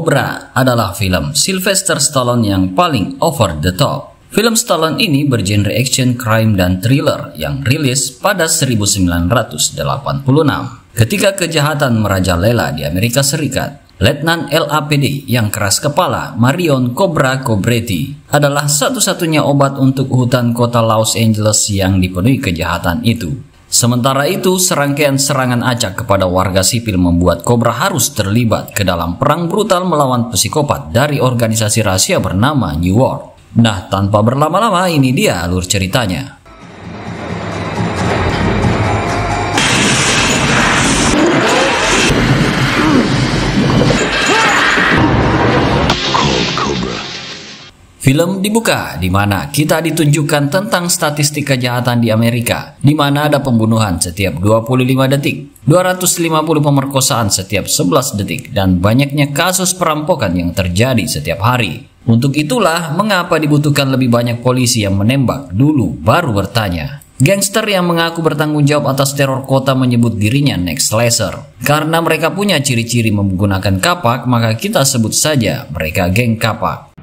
Cobra adalah film Sylvester Stallone yang paling over the top. Film Stallone ini bergenre action, crime, dan thriller yang rilis pada 1986. Ketika kejahatan merajalela di Amerika Serikat, Letnan LAPD yang keras kepala, Marion Cobra Cobretti, adalah satu-satunya obat untuk hutan kota Los Angeles yang dipenuhi kejahatan itu. Sementara itu, serangkaian serangan acak kepada warga sipil membuat Cobra harus terlibat ke dalam perang brutal melawan psikopat dari organisasi rahasia bernama New World. Nah, tanpa berlama-lama, ini dia alur ceritanya. Film dibuka di mana kita ditunjukkan tentang statistik kejahatan di Amerika, di mana ada pembunuhan setiap 25 detik, 250 pemerkosaan setiap 11 detik, dan banyaknya kasus perampokan yang terjadi setiap hari. Untuk itulah mengapa dibutuhkan lebih banyak polisi yang menembak dulu baru bertanya. Gangster yang mengaku bertanggung jawab atas teror kota menyebut dirinya Next Slasher. Karena mereka punya ciri-ciri menggunakan kapak, maka kita sebut saja mereka geng kapak.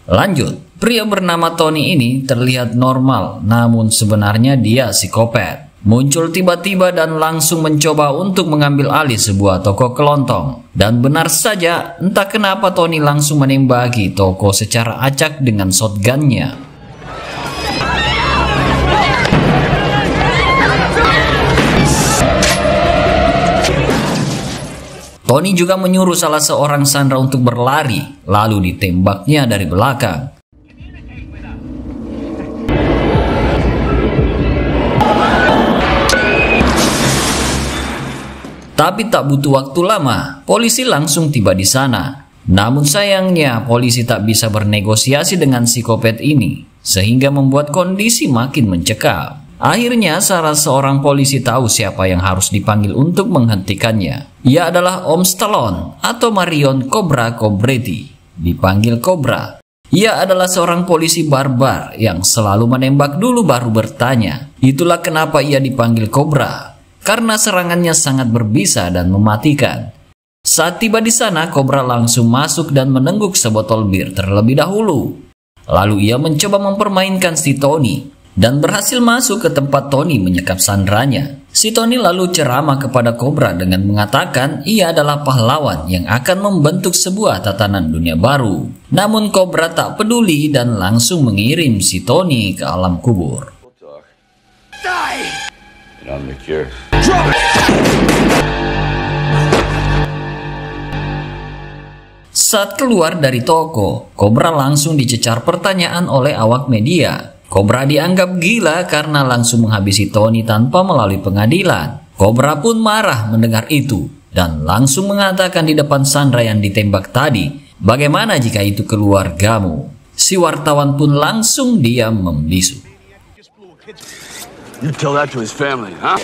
Lanjut, pria bernama Tony ini terlihat normal, namun sebenarnya dia psikopat. Muncul tiba-tiba dan langsung mencoba untuk mengambil alih sebuah toko kelontong. Dan benar saja, entah kenapa Tony langsung menembaki toko secara acak dengan shotgunnya. Tony juga menyuruh salah seorang sandera untuk berlari, lalu ditembaknya dari belakang. Tapi tak butuh waktu lama, polisi langsung tiba di sana. Namun sayangnya, polisi tak bisa bernegosiasi dengan psikopat ini, sehingga membuat kondisi makin mencekam. Akhirnya salah seorang polisi tahu siapa yang harus dipanggil untuk menghentikannya. Ia adalah Om Stallone atau Marion Cobra Cobretti, dipanggil Cobra. Ia adalah seorang polisi barbar yang selalu menembak dulu baru bertanya. Itulah kenapa ia dipanggil Cobra, karena serangannya sangat berbisa dan mematikan. Saat tiba di sana, Cobra langsung masuk dan menengguk sebotol bir terlebih dahulu. Lalu ia mencoba mempermainkan si Tony dan berhasil masuk ke tempat Tony menyekap sandranya. Si Tony lalu ceramah kepada Cobra dengan mengatakan ia adalah pahlawan yang akan membentuk sebuah tatanan dunia baru. Namun Cobra tak peduli dan langsung mengirim si Tony ke alam kubur. Saat keluar dari toko, Cobra langsung dicecar pertanyaan oleh awak media. Cobra dianggap gila karena langsung menghabisi Tony tanpa melalui pengadilan. Cobra pun marah mendengar itu dan langsung mengatakan di depan sandera yang ditembak tadi, "Bagaimana jika itu keluargamu?" Si wartawan pun langsung diam membisu. You tell that to his family, huh?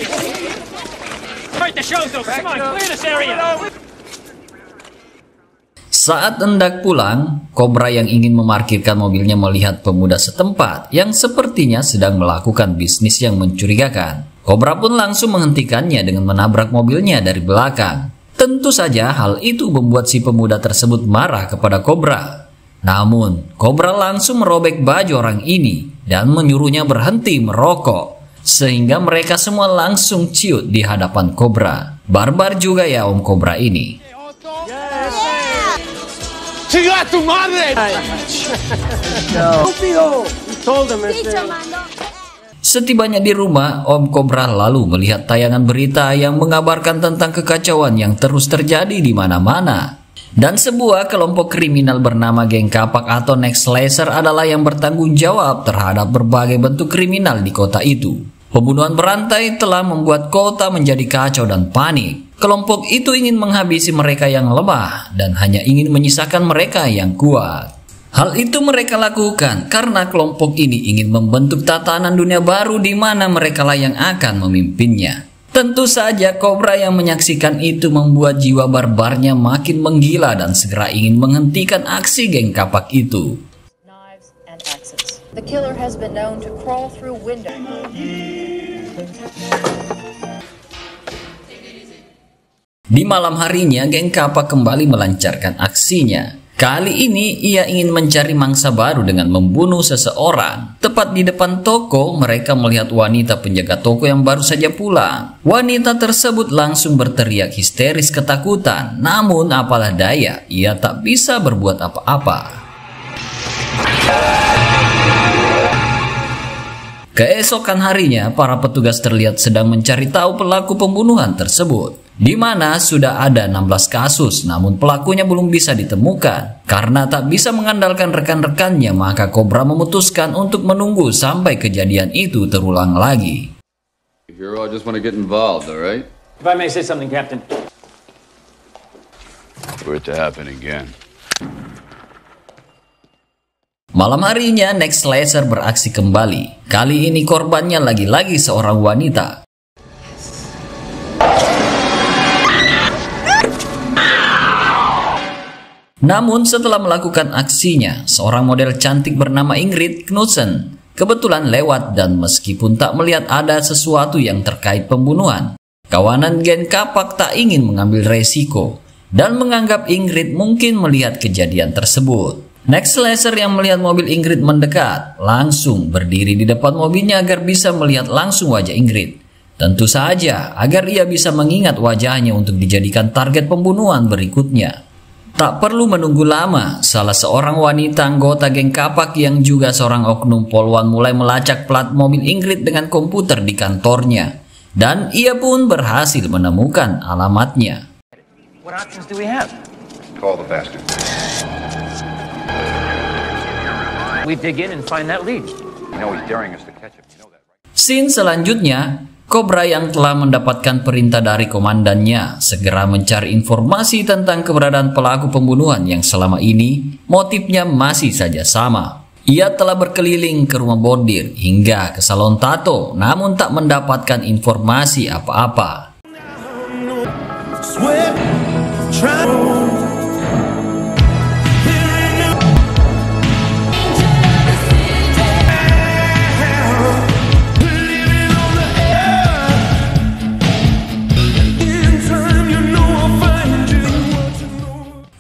Saat hendak pulang, Cobra yang ingin memarkirkan mobilnya melihat pemuda setempat yang sepertinya sedang melakukan bisnis yang mencurigakan. Cobra pun langsung menghentikannya dengan menabrak mobilnya dari belakang. Tentu saja hal itu membuat si pemuda tersebut marah kepada Cobra. Namun, Cobra langsung merobek baju orang ini dan menyuruhnya berhenti merokok. Sehingga mereka semua langsung ciut di hadapan Cobra. Barbar juga ya Om Cobra ini. Setibanya di rumah, Om Cobra lalu melihat tayangan berita yang mengabarkan tentang kekacauan yang terus terjadi di mana-mana. Dan sebuah kelompok kriminal bernama geng kapak atau Next Slasher adalah yang bertanggung jawab terhadap berbagai bentuk kriminal di kota itu. Pembunuhan berantai telah membuat kota menjadi kacau dan panik. Kelompok itu ingin menghabisi mereka yang lemah dan hanya ingin menyisakan mereka yang kuat. Hal itu mereka lakukan karena kelompok ini ingin membentuk tatanan dunia baru di mana merekalah yang akan memimpinnya. Tentu saja Cobra yang menyaksikan itu membuat jiwa barbarnya makin menggila dan segera ingin menghentikan aksi geng kapak itu. The killer has been known to crawl through windows. Di malam harinya, geng Kapak kembali melancarkan aksinya. Kali ini ia ingin mencari mangsa baru dengan membunuh seseorang. Tepat di depan toko, mereka melihat wanita penjaga toko yang baru saja pulang. Wanita tersebut langsung berteriak histeris ketakutan. Namun apalah daya, ia tak bisa berbuat apa-apa. Keesokan harinya, para petugas terlihat sedang mencari tahu pelaku pembunuhan tersebut, di mana sudah ada 16 kasus, namun pelakunya belum bisa ditemukan. Karena tak bisa mengandalkan rekan-rekannya, maka Cobra memutuskan untuk menunggu sampai kejadian itu terulang lagi. Hero, I just want to get involved, all right? If I may say something, Captain. For it to happen again. Malam harinya, Next Slasher beraksi kembali. Kali ini korbannya lagi-lagi seorang wanita. Namun setelah melakukan aksinya, seorang model cantik bernama Ingrid Knudsen kebetulan lewat dan meskipun tak melihat ada sesuatu yang terkait pembunuhan, kawanan geng Kapak tak ingin mengambil resiko dan menganggap Ingrid mungkin melihat kejadian tersebut. Next Slasher yang melihat mobil Ingrid mendekat, langsung berdiri di depan mobilnya agar bisa melihat langsung wajah Ingrid. Tentu saja agar ia bisa mengingat wajahnya untuk dijadikan target pembunuhan berikutnya. Tak perlu menunggu lama, salah seorang wanita anggota geng Kapak yang juga seorang oknum polwan mulai melacak plat mobil Ingrid dengan komputer di kantornya. Dan ia pun berhasil menemukan alamatnya. What options do we have? Call the bastard. We dig in and find that lead. You know he's daring us to catch him. You know that, right? Scene selanjutnya, Cobra yang telah mendapatkan perintah dari komandannya segera mencari informasi tentang keberadaan pelaku pembunuhan yang selama ini motifnya masih saja sama. Ia telah berkeliling ke rumah bordir hingga ke salon tato, namun tak mendapatkan informasi apa-apa.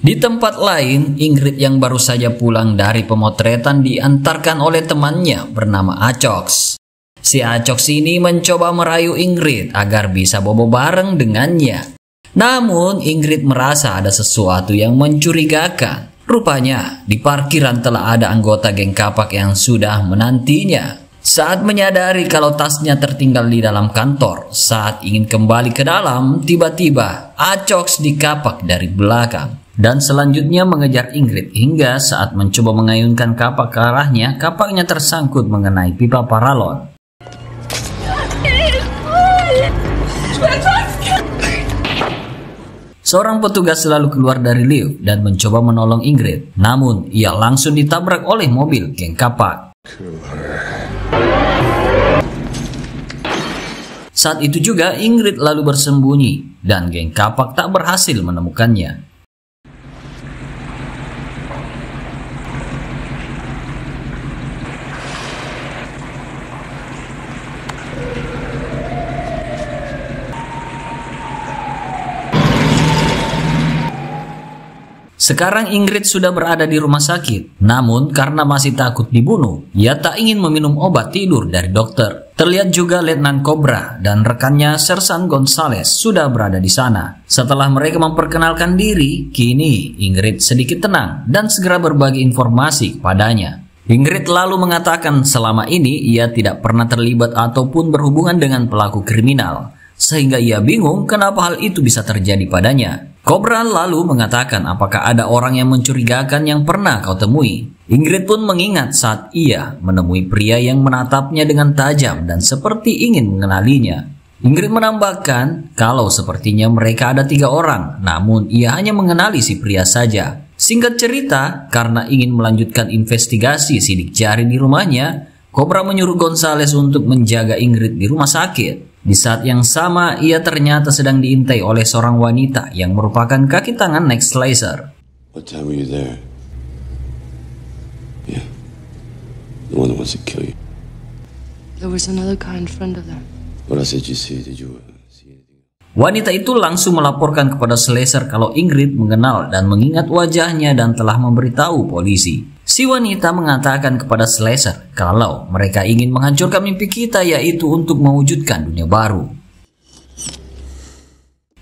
Di tempat lain, Ingrid yang baru saja pulang dari pemotretan diantarkan oleh temannya bernama Acox. Si Acox ini mencoba merayu Ingrid agar bisa bobo bareng dengannya. Namun Ingrid merasa ada sesuatu yang mencurigakan. Rupanya di parkiran telah ada anggota geng Kapak yang sudah menantinya. Saat menyadari kalau tasnya tertinggal di dalam kantor, saat ingin kembali ke dalam, tiba-tiba Acox dikapak dari belakang. Dan selanjutnya mengejar Ingrid hingga saat mencoba mengayunkan kapak ke arahnya, kapaknya tersangkut mengenai pipa paralon. Seorang petugas selalu keluar dari lift dan mencoba menolong Ingrid. Namun, ia langsung ditabrak oleh mobil geng Kapak. Saat itu juga Ingrid lalu bersembunyi dan geng Kapak tak berhasil menemukannya. Sekarang Ingrid sudah berada di rumah sakit, namun karena masih takut dibunuh, ia tak ingin meminum obat tidur dari dokter. Terlihat juga Letnan Cobra dan rekannya Sersan Gonzales sudah berada di sana. Setelah mereka memperkenalkan diri, kini Ingrid sedikit tenang dan segera berbagi informasi kepadanya. Ingrid lalu mengatakan selama ini ia tidak pernah terlibat ataupun berhubungan dengan pelaku kriminal, sehingga ia bingung kenapa hal itu bisa terjadi padanya. Cobra lalu mengatakan apakah ada orang yang mencurigakan yang pernah kau temui. Ingrid pun mengingat saat ia menemui pria yang menatapnya dengan tajam dan seperti ingin mengenalinya. Ingrid menambahkan kalau sepertinya mereka ada 3 orang, namun ia hanya mengenali si pria saja. Singkat cerita, karena ingin melanjutkan investigasi sidik jari di rumahnya, Cobra menyuruh Gonzales untuk menjaga Ingrid di rumah sakit. Di saat yang sama, ia ternyata sedang diintai oleh seorang wanita yang merupakan kaki tangan Next Slasher. What time were you there? Yeah. The one that wants to kill you. There was another guy in front of them. What else did you see? Did you see anything? Wanita itu langsung melaporkan kepada Slesser kalau Ingrid mengenal dan mengingat wajahnya dan telah memberitahu polisi. Si wanita mengatakan kepada Slesser kalau mereka ingin menghancurkan mimpi kita, yaitu untuk mewujudkan dunia baru.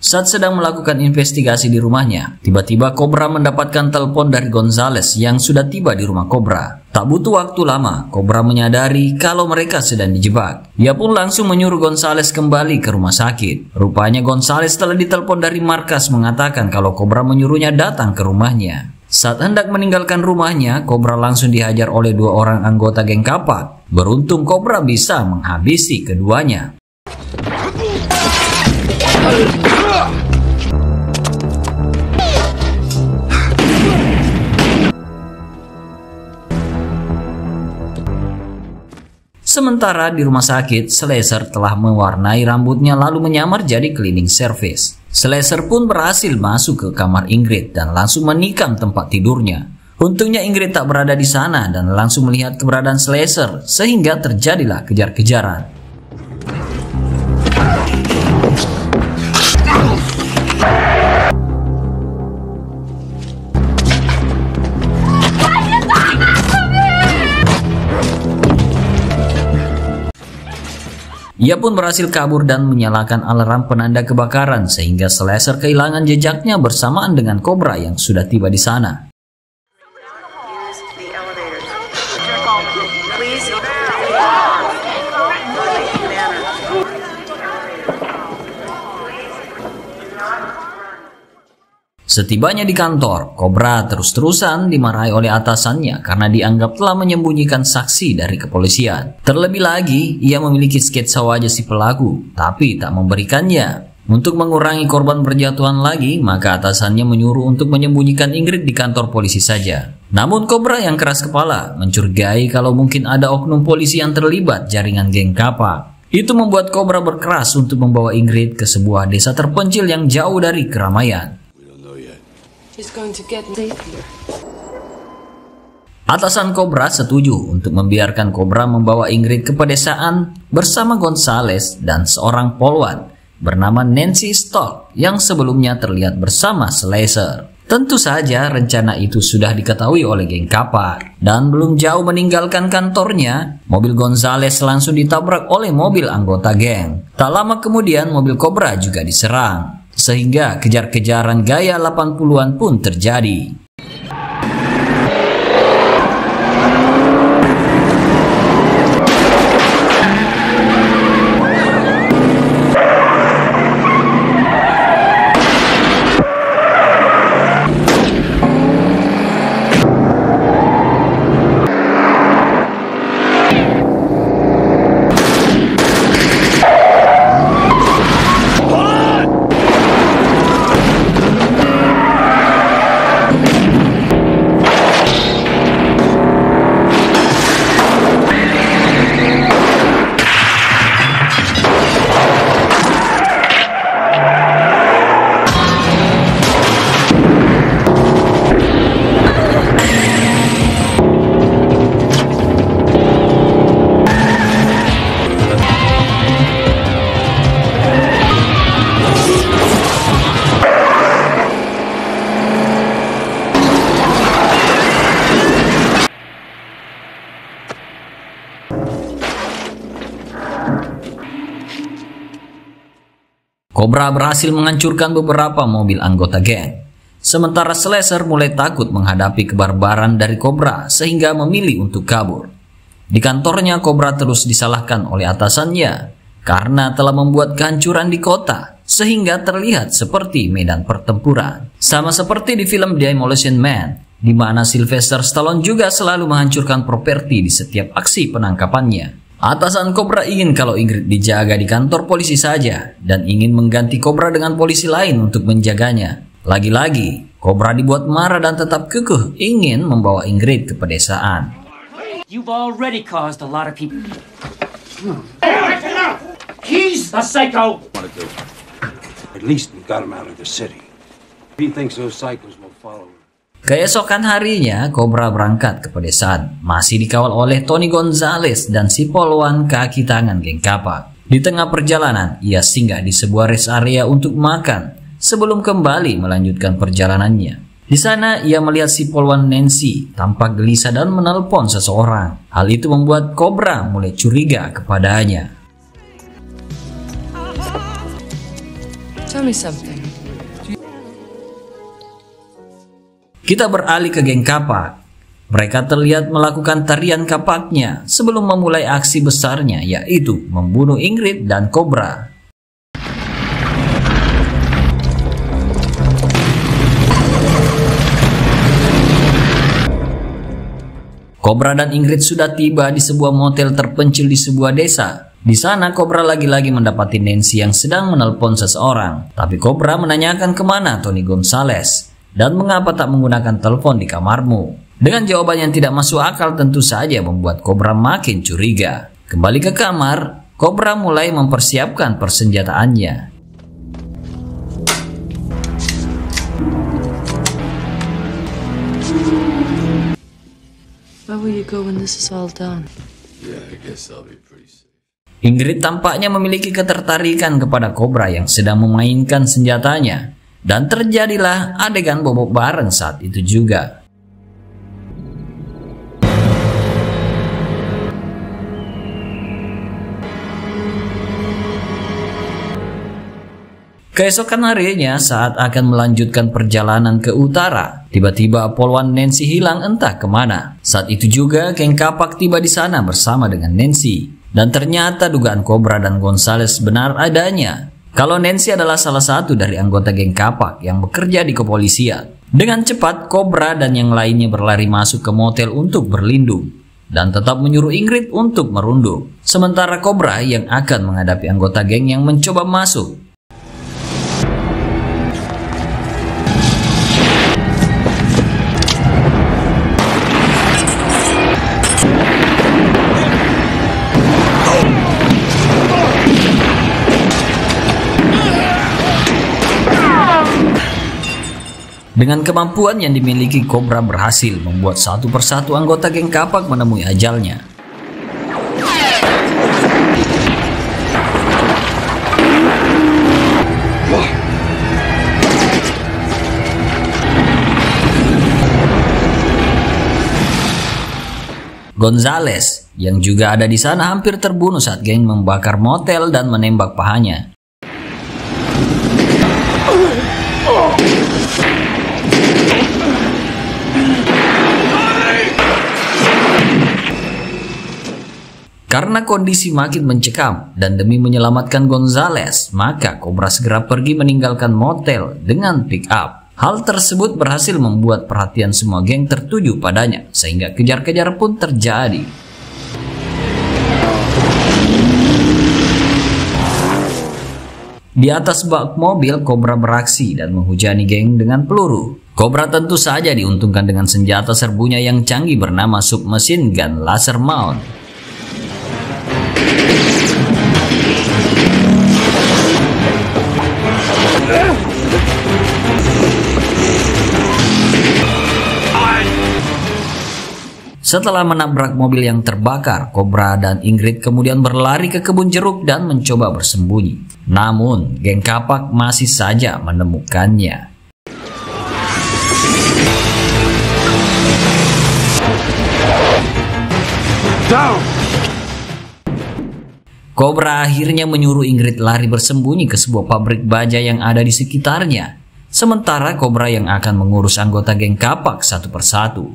Saat sedang melakukan investigasi di rumahnya, tiba-tiba Cobra mendapatkan telepon dari Gonzales yang sudah tiba di rumah Cobra. Tak butuh waktu lama, Cobra menyadari kalau mereka sedang dijebak. Dia pun langsung menyuruh Gonzales kembali ke rumah sakit. Rupanya Gonzales telah ditelepon dari markas mengatakan kalau Cobra menyuruhnya datang ke rumahnya. Saat hendak meninggalkan rumahnya, Cobra langsung dihajar oleh 2 orang anggota geng kapak. Beruntung Cobra bisa menghabisi keduanya. Sementara di rumah sakit, Slesser telah mewarnai rambutnya lalu menyamar jadi cleaning service. Slesser pun berhasil masuk ke kamar Ingrid dan langsung menikam tempat tidurnya. Untungnya Ingrid tak berada di sana dan langsung melihat keberadaan Slesser sehingga terjadilah kejar-kejaran. Ia pun berhasil kabur dan menyalakan alarm penanda kebakaran sehingga Slesser kehilangan jejaknya bersamaan dengan Cobra yang sudah tiba di sana. Setibanya di kantor, Cobra terus-terusan dimarahi oleh atasannya karena dianggap telah menyembunyikan saksi dari kepolisian. Terlebih lagi, ia memiliki sketsa wajah si pelaku, tapi tak memberikannya. Untuk mengurangi korban berjatuhan lagi, maka atasannya menyuruh untuk menyembunyikan Ingrid di kantor polisi saja. Namun Cobra yang keras kepala mencurigai kalau mungkin ada oknum polisi yang terlibat jaringan geng kapak. Itu membuat Cobra berkeras untuk membawa Ingrid ke sebuah desa terpencil yang jauh dari keramaian. He's going to get safe here. Atasan Cobra setuju untuk membiarkan Cobra membawa Ingrid ke pedesaan bersama Gonzales dan seorang polwan bernama Nancy Stock yang sebelumnya terlihat bersama Slesser. Tentu saja rencana itu sudah diketahui oleh geng kapak dan belum jauh meninggalkan kantornya, mobil Gonzales langsung ditabrak oleh mobil anggota geng. Tak lama kemudian mobil Cobra juga diserang. Sehingga kejar-kejaran gaya 80-an pun terjadi. Cobra berhasil menghancurkan beberapa mobil anggota geng. Sementara Slesser mulai takut menghadapi kebarbaran dari Cobra sehingga memilih untuk kabur. Di kantornya Cobra terus disalahkan oleh atasannya karena telah membuat kehancuran di kota sehingga terlihat seperti medan pertempuran. Sama seperti di film Demolition Man, di mana Sylvester Stallone juga selalu menghancurkan properti di setiap aksi penangkapannya. Atasan Cobra ingin kalau Ingrid dijaga di kantor polisi saja dan ingin mengganti Cobra dengan polisi lain untuk menjaganya. Lagi-lagi, Cobra dibuat marah dan tetap kekeh ingin membawa Ingrid ke pedesaan. You've already caused a lot of people. He's a psycho. At least we got him out of the city. He thinks those psychos will follow him. Keesokan harinya, Cobra berangkat ke pedesaan, masih dikawal oleh Tony Gonzalez dan si polwan kaki tangan geng kapak. Di tengah perjalanan, ia singgah di sebuah rest area untuk makan sebelum kembali melanjutkan perjalanannya. Di sana, ia melihat si polwan Nancy tampak gelisah dan menelpon seseorang. Hal itu membuat Cobra mulai curiga kepadanya. Tell me something. Kita beralih ke geng kapak. Mereka terlihat melakukan tarian kapaknya sebelum memulai aksi besarnya, yaitu membunuh Ingrid dan Cobra. Cobra dan Ingrid sudah tiba di sebuah motel terpencil di sebuah desa. Di sana Cobra lagi-lagi mendapati Nancy yang sedang menelpon seseorang. Tapi Cobra menanyakan kemana Tony Gonzalez dan mengapa tak menggunakan telepon di kamarmu. Dengan jawaban yang tidak masuk akal tentu saja membuat Cobra makin curiga. Kembali ke kamar, Cobra mulai mempersiapkan persenjataannya. Where will you go when this is all done? Yeah, I guess I'll be pretty safe. Ingrid tampaknya memiliki ketertarikan kepada Cobra yang sedang memainkan senjatanya. Dan terjadilah adegan bobok bareng saat itu juga. Keesokan harinya saat akan melanjutkan perjalanan ke utara, tiba-tiba polwan Nancy hilang entah kemana. Saat itu juga geng kapak tiba di sana bersama dengan Nancy. Dan ternyata dugaan Cobra dan Gonzalez benar adanya. Kalau Nancy adalah salah satu dari anggota geng kapak yang bekerja di kepolisian. Dengan cepat, Cobra dan yang lainnya berlari masuk ke motel untuk berlindung. Dan tetap menyuruh Ingrid untuk merunduk. Sementara Cobra yang akan menghadapi anggota geng yang mencoba masuk. Dengan kemampuan yang dimiliki, Cobra berhasil membuat satu persatu anggota geng kapak menemui ajalnya. Gonzalez, yang juga ada di sana, hampir terbunuh saat geng membakar motel dan menembak pahanya. Karena kondisi makin mencekam dan demi menyelamatkan Gonzalez, maka Cobra segera pergi meninggalkan motel dengan pick up. Hal tersebut berhasil membuat perhatian semua geng tertuju padanya, sehingga kejar-kejar pun terjadi. Di atas bak mobil, Cobra beraksi dan menghujani geng dengan peluru. Cobra tentu saja diuntungkan dengan senjata serbunya yang canggih bernama submachine gun laser mount. Setelah menabrak mobil yang terbakar, Cobra dan Ingrid kemudian berlari ke kebun jeruk dan mencoba bersembunyi. Namun, geng kapak masih saja menemukannya. Cobra akhirnya menyuruh Ingrid lari bersembunyi ke sebuah pabrik baja yang ada di sekitarnya. Sementara Cobra yang akan mengurus anggota geng kapak satu persatu.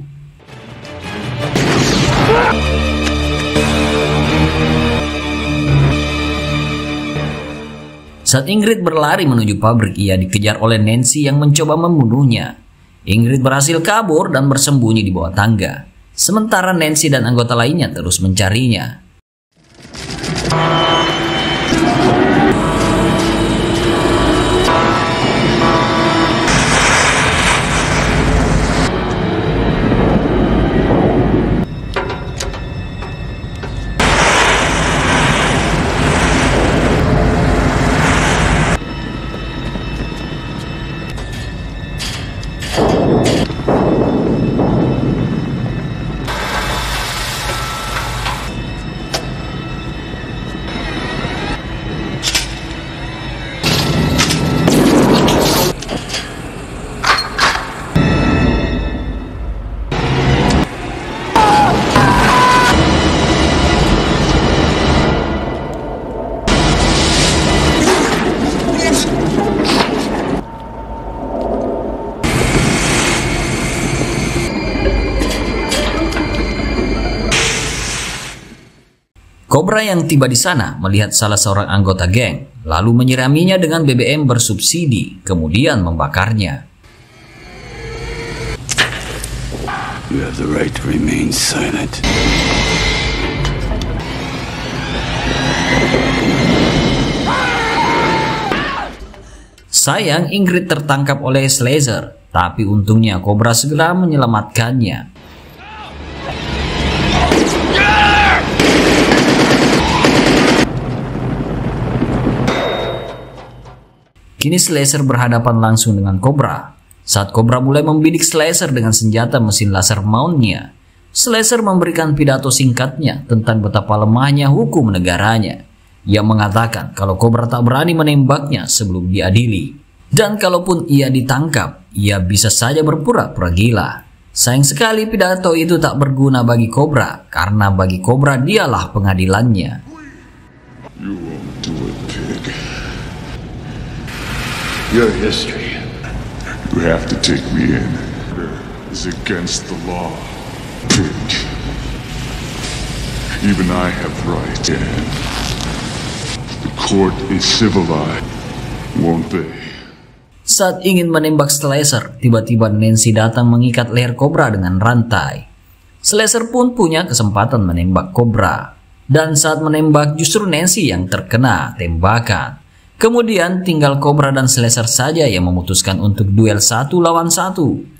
Saat Ingrid berlari menuju pabrik, ia dikejar oleh Nancy yang mencoba membunuhnya. Ingrid berhasil kabur dan bersembunyi di bawah tangga. Sementara Nancy dan anggota lainnya terus mencarinya. Cobra yang tiba di sana melihat salah seorang anggota geng, lalu menyiraminya dengan BBM bersubsidi, kemudian membakarnya. You have the right to remain silent. Sayang Ingrid tertangkap oleh Slasher, tapi untungnya Cobra segera menyelamatkannya. Kini Slasher berhadapan langsung dengan Cobra. Saat Cobra mulai membidik Slasher dengan senjata mesin laser mount-nya, Slasher memberikan pidato singkatnya tentang betapa lemahnya hukum negaranya. Ia mengatakan kalau Cobra tak berani menembaknya sebelum diadili. Dan kalaupun ia ditangkap, ia bisa saja berpura-pura gila. Sayang sekali pidato itu tak berguna bagi Cobra, karena bagi Cobra dialah pengadilannya. You won't do it, pig. Your history. You have to take me in. Is against the law. Pig. Even I have right. The court is civilized, won't they? Saat ingin menembak Slasher, tiba-tiba Nancy datang mengikat leher Cobra dengan rantai. Slasher pun punya kesempatan menembak Cobra. Dan saat menembak justru Nancy yang terkena tembakan. Kemudian tinggal Cobra dan Slasher saja yang memutuskan untuk duel 1 lawan 1.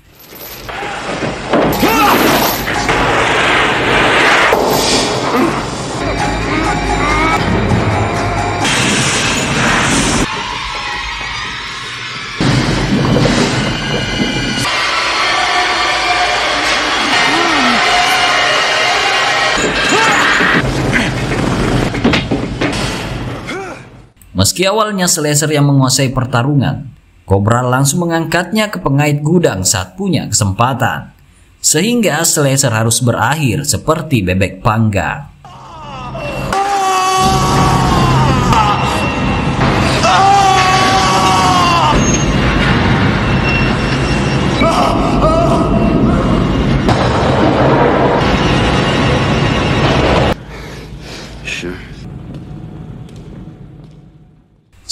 Meski awalnya Slasher yang menguasai pertarungan, Cobra langsung mengangkatnya ke pengait gudang saat punya kesempatan. Sehingga Slasher harus berakhir seperti bebek panggang.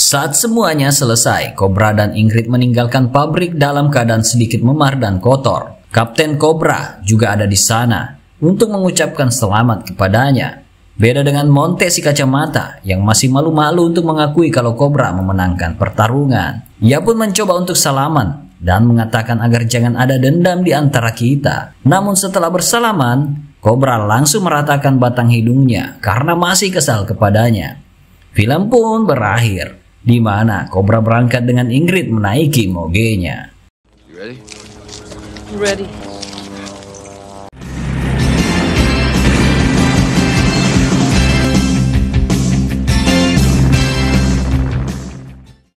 Saat semuanya selesai, Cobra dan Ingrid meninggalkan pabrik dalam keadaan sedikit memar dan kotor. Kapten Cobra juga ada di sana untuk mengucapkan selamat kepadanya. Beda dengan Monte si kacamata yang masih malu-malu untuk mengakui kalau Cobra memenangkan pertarungan. Ia pun mencoba untuk salaman dan mengatakan agar jangan ada dendam di antara kita. Namun setelah bersalaman, Cobra langsung meratakan batang hidungnya karena masih kesal kepadanya. Film pun berakhir, di mana Cobra berangkat dengan Ingrid menaiki mogenya. You ready? Ready.